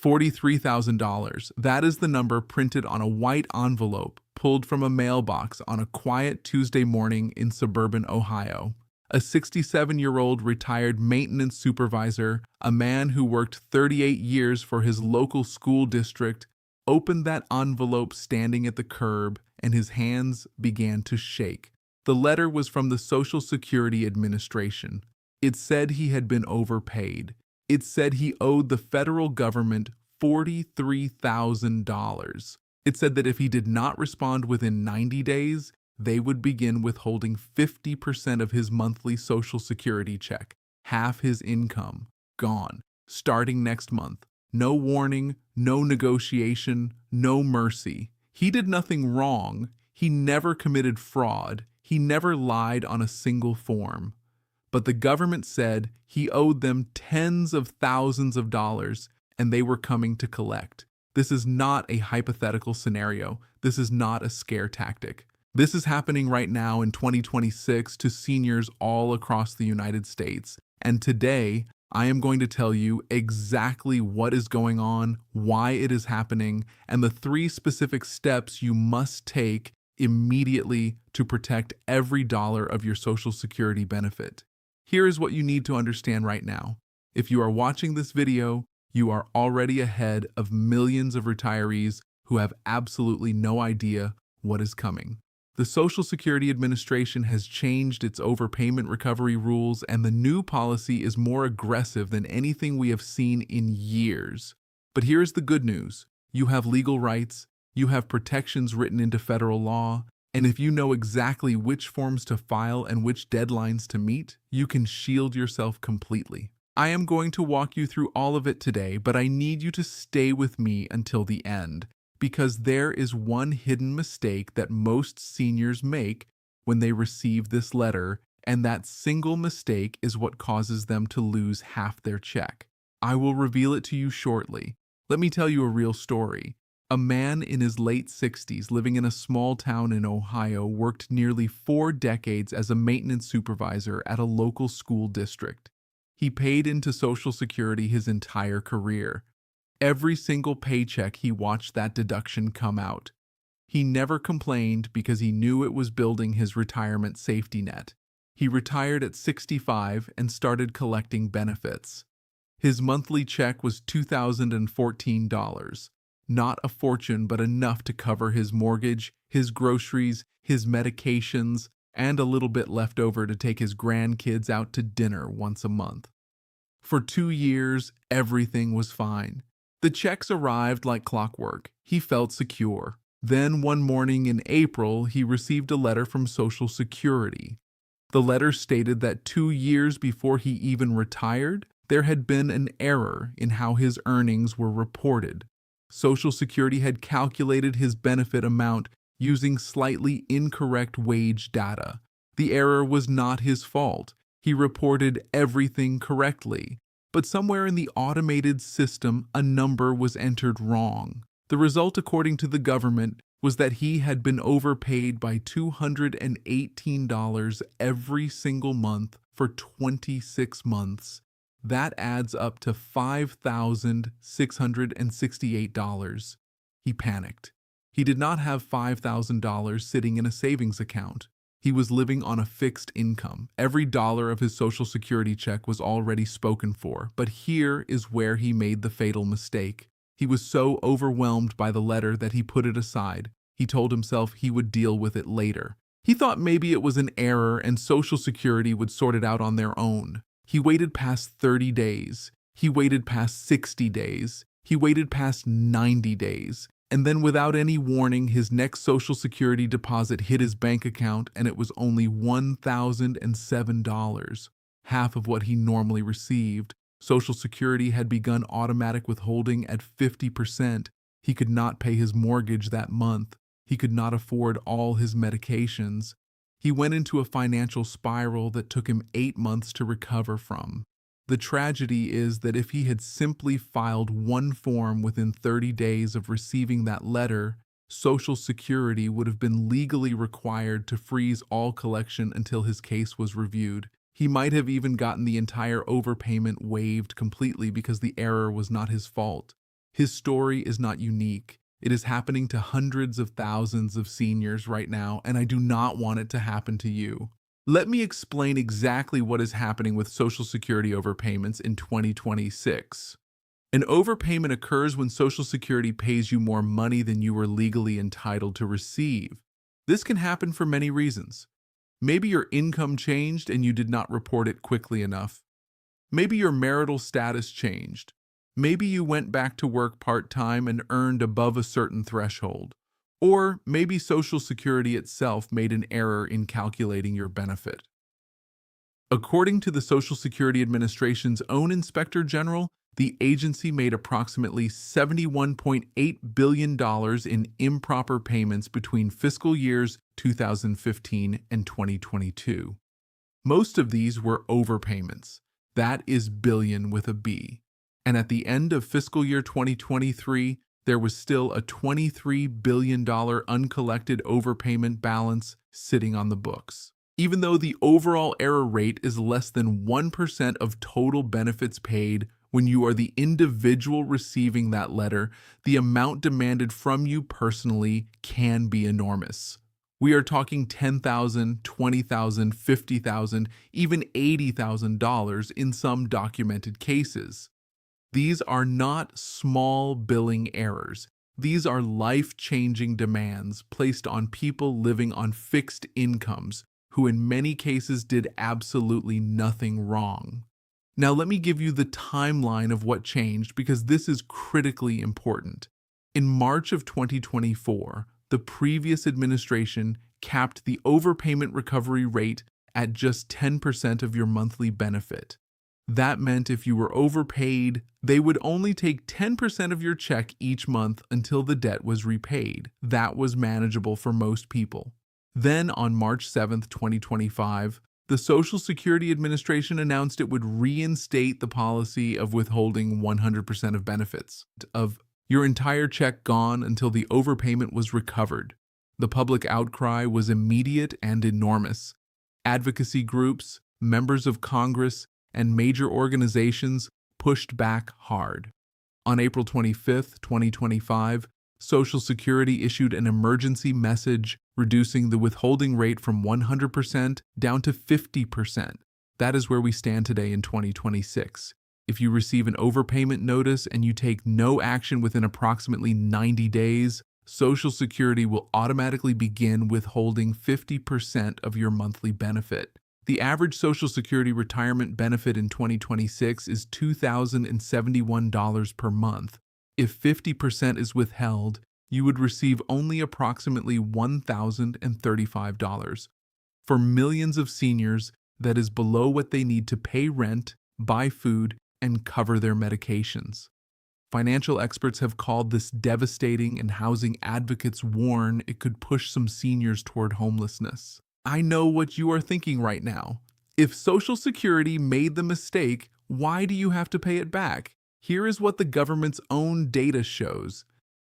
$43,000. That is the number printed on a white envelope pulled from a mailbox on a quiet Tuesday morning in suburban Ohio. A 67-year-old retired maintenance supervisor, a man who worked 38 years for his local school district, opened that envelope standing at the curb, and his hands began to shake. The letter was from the Social Security Administration. It said he had been overpaid. It said he owed the federal government $43,000. It said that if he did not respond within 90 days, they would begin withholding 50% of his monthly Social Security check, half his income, gone, starting next month. No warning, no negotiation, no mercy. He did nothing wrong. He never committed fraud. He never lied on a single form. But the government said he owed them tens of thousands of dollars, and they were coming to collect. This is not a hypothetical scenario. This is not a scare tactic. This is happening right now in 2026 to seniors all across the United States. And today, I am going to tell you exactly what is going on, why it is happening, and the 3 specific steps you must take immediately to protect every dollar of your Social Security benefit. Here is what you need to understand right now. If you are watching this video, you are already ahead of millions of retirees who have absolutely no idea what is coming. The Social Security Administration has changed its overpayment recovery rules, and the new policy is more aggressive than anything we have seen in years. But here's the good news. You have legal rights, you have protections written into federal law, and if you know exactly which forms to file and which deadlines to meet, you can shield yourself completely. I am going to walk you through all of it today, but I need you to stay with me until the end, because there is one hidden mistake that most seniors make when they receive this letter, and that single mistake is what causes them to lose half their check. I will reveal it to you shortly. Let me tell you a real story. A man in his late 60s living in a small town in Ohio worked nearly 4 decades as a maintenance supervisor at a local school district. He paid into Social Security his entire career. Every single paycheck he watched that deduction come out. He never complained because he knew it was building his retirement safety net. He retired at 65 and started collecting benefits. His monthly check was $2,014. Not a fortune, but enough to cover his mortgage, his groceries, his medications, and a little bit left over to take his grandkids out to dinner once a month. For 2 years, everything was fine. The checks arrived like clockwork. He felt secure. Then one morning in April, he received a letter from Social Security. The letter stated that 2 years before he even retired, there had been an error in how his earnings were reported. Social Security had calculated his benefit amount using slightly incorrect wage data. The error was not his fault. He reported everything correctly. But somewhere in the automated system, a number was entered wrong. The result, according to the government, was that he had been overpaid by $218 every single month for 26 months. That adds up to $5,668. He panicked. He did not have $5,000 sitting in a savings account. He was living on a fixed income. Every dollar of his Social Security check was already spoken for. But here is where he made the fatal mistake. He was so overwhelmed by the letter that he put it aside. He told himself he would deal with it later. He thought maybe it was an error and Social Security would sort it out on their own. He waited past 30 days. He waited past 60 days. He waited past 90 days. And then without any warning, his next Social Security deposit hit his bank account, and it was only $1,007, half of what he normally received. Social Security had begun automatic withholding at 50%. He could not pay his mortgage that month. He could not afford all his medications. He went into a financial spiral that took him 8 months to recover from. The tragedy is that if he had simply filed one form within 30 days of receiving that letter, Social Security would have been legally required to freeze all collection until his case was reviewed. He might have even gotten the entire overpayment waived completely because the error was not his fault. His story is not unique. It is happening to hundreds of thousands of seniors right now, and I do not want it to happen to you. Let me explain exactly what is happening with Social Security overpayments in 2026. An overpayment occurs when Social Security pays you more money than you were legally entitled to receive. This can happen for many reasons. Maybe your income changed and you did not report it quickly enough. Maybe your marital status changed. Maybe you went back to work part-time and earned above a certain threshold. Or maybe Social Security itself made an error in calculating your benefit. According to the Social Security Administration's own Inspector General, the agency made approximately $71.8 billion in improper payments between fiscal years 2015 and 2022. Most of these were overpayments. That is billion with a B. And at the end of fiscal year 2023, there was still a $23 billion uncollected overpayment balance sitting on the books. Even though the overall error rate is less than 1% of total benefits paid, when you are the individual receiving that letter, the amount demanded from you personally can be enormous. We are talking $10,000, $20,000, $50,000, even $80,000 in some documented cases. These are not small billing errors. These are life-changing demands placed on people living on fixed incomes who in many cases did absolutely nothing wrong. Now let me give you the timeline of what changed because this is critically important. In March of 2024, the previous administration capped the overpayment recovery rate at just 10% of your monthly benefit. That meant if you were overpaid, they would only take 10% of your check each month until the debt was repaid. That was manageable for most people. Then on March 7, 2025, the Social Security Administration announced it would reinstate the policy of withholding 100% of benefits, of your entire check gone until the overpayment was recovered. The public outcry was immediate and enormous. Advocacy groups, members of Congress, and major organizations pushed back hard. On April 25, 2025, Social Security issued an emergency message reducing the withholding rate from 100% down to 50%. That is where we stand today in 2026. If you receive an overpayment notice and you take no action within approximately 90 days, Social Security will automatically begin withholding 50% of your monthly benefit. The average Social Security retirement benefit in 2026 is $2,071 per month. If 50% is withheld, you would receive only approximately $1,035. For millions of seniors, that is below what they need to pay rent, buy food, and cover their medications. Financial experts have called this devastating, and housing advocates warn it could push some seniors toward homelessness. I know what you are thinking right now. If Social Security made the mistake, why do you have to pay it back? Here is what the government's own data shows.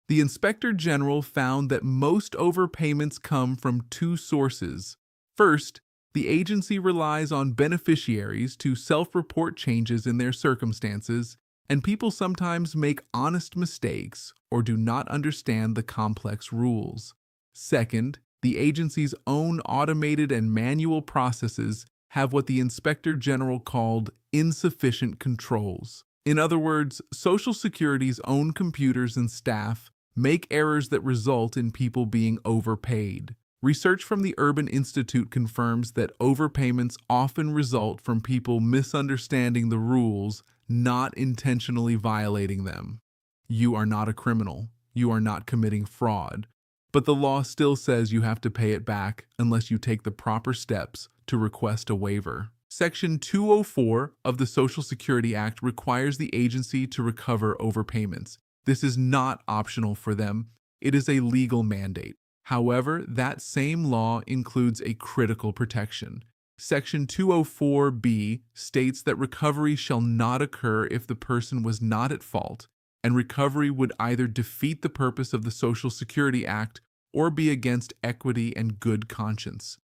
The Inspector General found that most overpayments come from two sources. First, the agency relies on beneficiaries to self-report changes in their circumstances, and people sometimes make honest mistakes or do not understand the complex rules. Second, the agency's own automated and manual processes have what the Inspector General called insufficient controls. In other words, Social Security's own computers and staff make errors that result in people being overpaid. Research from the Urban Institute confirms that overpayments often result from people misunderstanding the rules, not intentionally violating them. You are not a criminal. You are not committing fraud. But the law still says you have to pay it back unless you take the proper steps to request a waiver. Section 204 of the Social Security Act requires the agency to recover overpayments. This is not optional for them. It is a legal mandate. However, that same law includes a critical protection. Section 204B states that recovery shall not occur if the person was not at fault, and recovery would either defeat the purpose of the Social Security Act or be against equity and good conscience.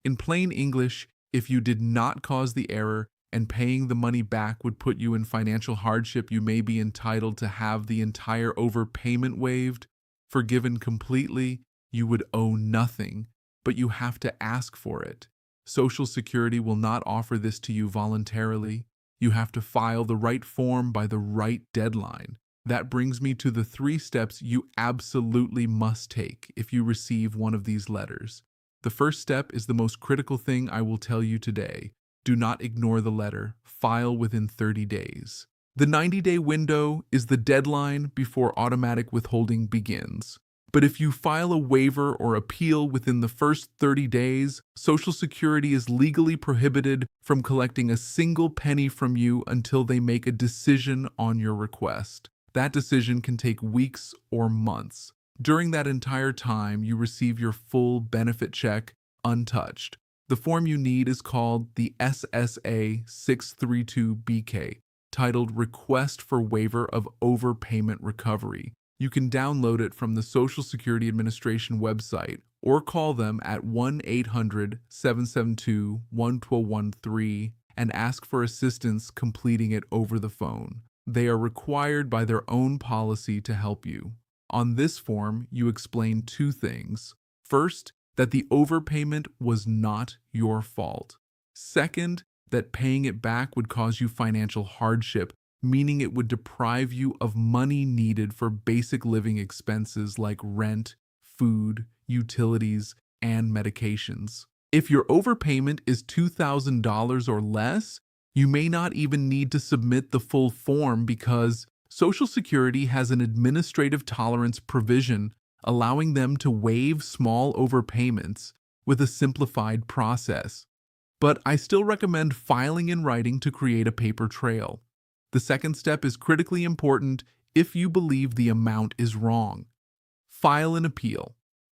In plain English, if you did not cause the error and paying the money back would put you in financial hardship, you may be entitled to have the entire overpayment waived, forgiven completely. You would owe nothing, but you have to ask for it. Social Security will not offer this to you voluntarily. You have to file the right form by the right deadline. That brings me to the 3 steps you absolutely must take if you receive one of these letters. The first step is the most critical thing I will tell you today. Do not ignore the letter. File within 30 days. The 90-day window is the deadline before automatic withholding begins. But if you file a waiver or appeal within the first 30 days, Social Security is legally prohibited from collecting a single penny from you until they make a decision on your request. That decision can take weeks or months. During that entire time, you receive your full benefit check untouched. The form you need is called the SSA-632 titled Request for Waiver of Overpayment Recovery. You can download it from the Social Security Administration website or call them at 1-800-772-1213 and ask for assistance completing it over the phone. They are required by their own policy to help you. On this form, you explain 2 things. First, that the overpayment was not your fault. Second, that paying it back would cause you financial hardship, meaning it would deprive you of money needed for basic living expenses like rent, food, utilities, and medications. If your overpayment is $2,000 or less, you may not even need to submit the full form because Social Security has an administrative tolerance provision allowing them to waive small overpayments with a simplified process. But I still recommend filing in writing to create a paper trail. The second step is critically important if you believe the amount is wrong. File an appeal.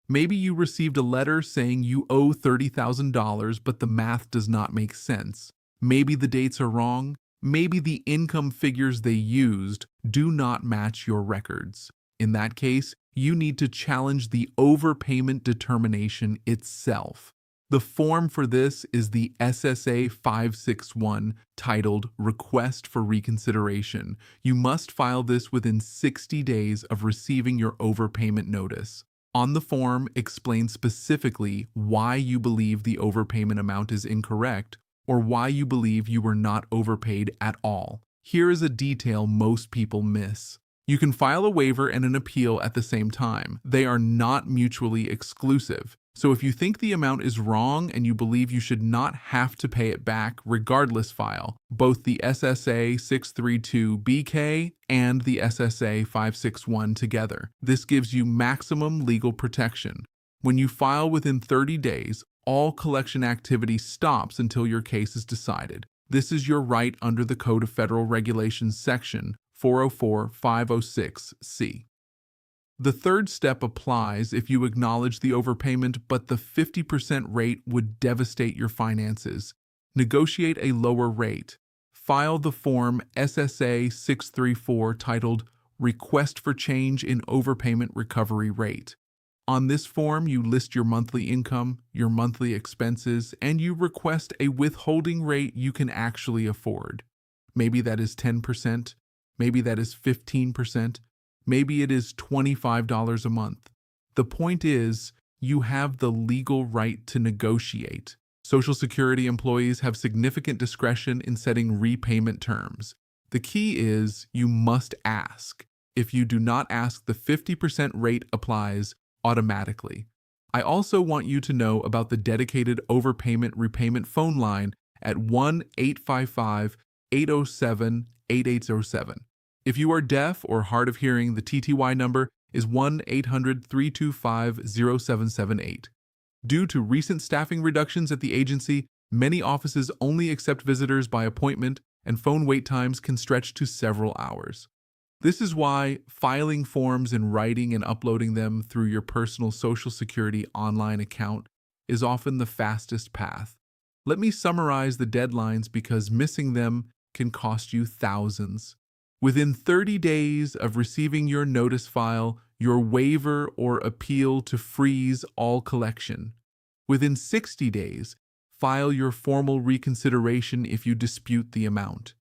Maybe you received a letter saying you owe $30,000, but the math does not make sense. Maybe the dates are wrong. Maybe the income figures they used do not match your records. In that case, you need to challenge the overpayment determination itself. The form for this is the SSA-561 titled Request for Reconsideration. You must file this within 60 days of receiving your overpayment notice. On the form, explain specifically why you believe the overpayment amount is incorrect or why you believe you were not overpaid at all. Here is a detail most people miss. You can file a waiver and an appeal at the same time. They are not mutually exclusive. So if you think the amount is wrong and you believe you should not have to pay it back, regardless file both the SSA-632 and the SSA-561 together. This gives you maximum legal protection. When you file within 30 days, all collection activity stops until your case is decided. This is your right under the Code of Federal Regulations section 404-506C. The third step applies if you acknowledge the overpayment, but the 50% rate would devastate your finances. Negotiate a lower rate. File the Form SSA-634 titled Request for Change in Overpayment Recovery Rate. On this form, you list your monthly income, your monthly expenses, and you request a withholding rate you can actually afford. Maybe that is 10%, maybe that is 15%, maybe it is $25 a month. The point is, you have the legal right to negotiate. Social Security employees have significant discretion in setting repayment terms. The key is you must ask. If you do not ask, the 50% rate applies automatically. I also want you to know about the dedicated overpayment repayment phone line at 1-855-807-8807. If you are deaf or hard of hearing, the TTY number is 1-800-325-0778. Due to recent staffing reductions at the agency, many offices only accept visitors by appointment, and phone wait times can stretch to several hours. This is why filing forms in writing and uploading them through your personal Social Security online account is often the fastest path. Let me summarize the deadlines because missing them can cost you thousands. Within 30 days of receiving your notice, file your waiver or appeal to freeze all collection. Within 60 days, file your formal reconsideration if you dispute the amount.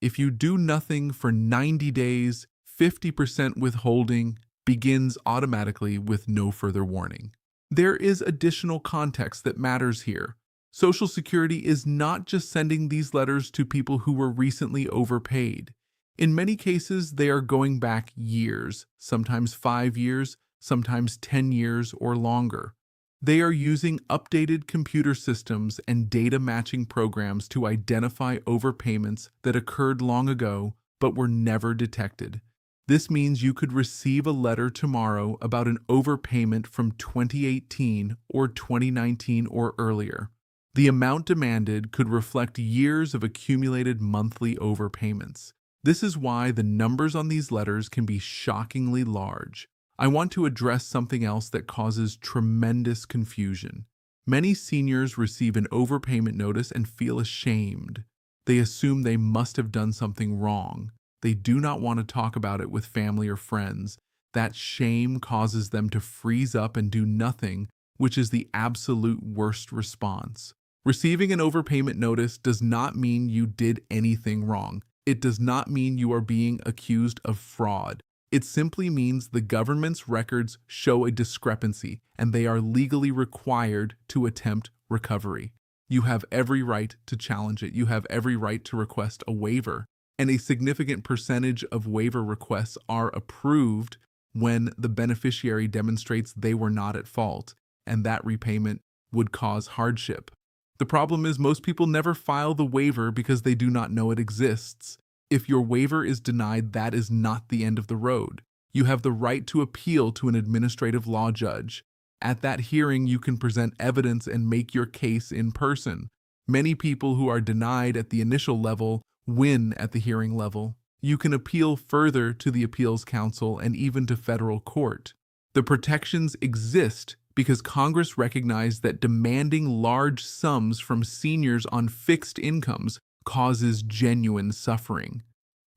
If you do nothing for 90 days, 50% withholding begins automatically with no further warning. There is additional context that matters here. Social Security is not just sending these letters to people who were recently overpaid. In many cases, they are going back years, sometimes 5 years, sometimes 10 years or longer. They are using updated computer systems and data matching programs to identify overpayments that occurred long ago but were never detected. This means you could receive a letter tomorrow about an overpayment from 2018 or 2019 or earlier. The amount demanded could reflect years of accumulated monthly overpayments. This is why the numbers on these letters can be shockingly large. I want to address something else that causes tremendous confusion. Many seniors receive an overpayment notice and feel ashamed. They assume they must have done something wrong. They do not want to talk about it with family or friends. That shame causes them to freeze up and do nothing, which is the absolute worst response. Receiving an overpayment notice does not mean you did anything wrong. It does not mean you are being accused of fraud. It simply means the government's records show a discrepancy and they are legally required to attempt recovery. You have every right to challenge it. You have every right to request a waiver. And a significant percentage of waiver requests are approved when the beneficiary demonstrates they were not at fault and that repayment would cause hardship. The problem is most people never file the waiver because they do not know it exists. If your waiver is denied, that is not the end of the road. You have the right to appeal to an administrative law judge. At that hearing, you can present evidence and make your case in person. Many people who are denied at the initial level win at the hearing level. You can appeal further to the appeals council and even to federal court. The protections exist because Congress recognized that demanding large sums from seniors on fixed incomes causes genuine suffering.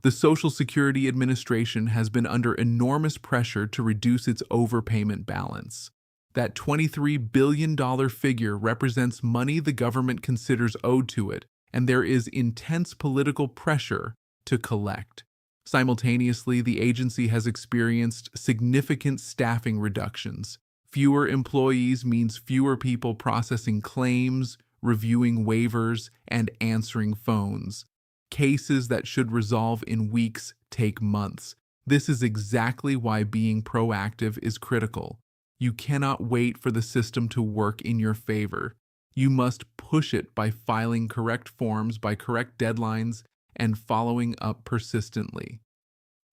The Social Security Administration has been under enormous pressure to reduce its overpayment balance. That $23 billion figure represents money the government considers owed to it, and there is intense political pressure to collect. Simultaneously, the agency has experienced significant staffing reductions. Fewer employees means fewer people processing claims, reviewing waivers, and answering phones. Cases that should resolve in weeks take months. This is exactly why being proactive is critical. You cannot wait for the system to work in your favor. You must push it by filing correct forms by correct deadlines and following up persistently.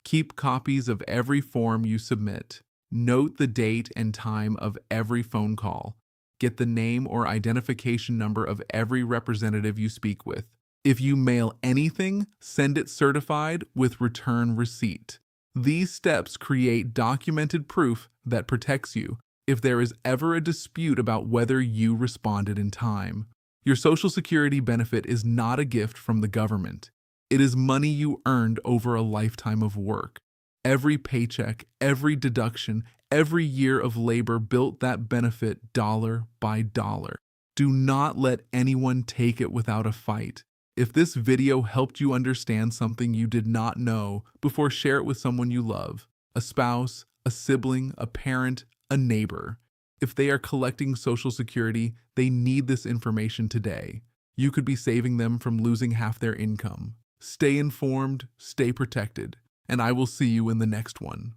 Keep copies of every form you submit. Note the date and time of every phone call. Get the name or identification number of every representative you speak with. If you mail anything, send it certified with return receipt. These steps create documented proof that protects you if there is ever a dispute about whether you responded in time. Your Social Security benefit is not a gift from the government. It is money you earned over a lifetime of work. Every paycheck, every deduction, every year of labor built that benefit dollar by dollar. Do not let anyone take it without a fight. If this video helped you understand something you did not know before, share it with someone you love, a spouse, a sibling, a parent, a neighbor. If they are collecting Social Security, they need this information today. You could be saving them from losing half their income. Stay informed, stay protected, and I will see you in the next one.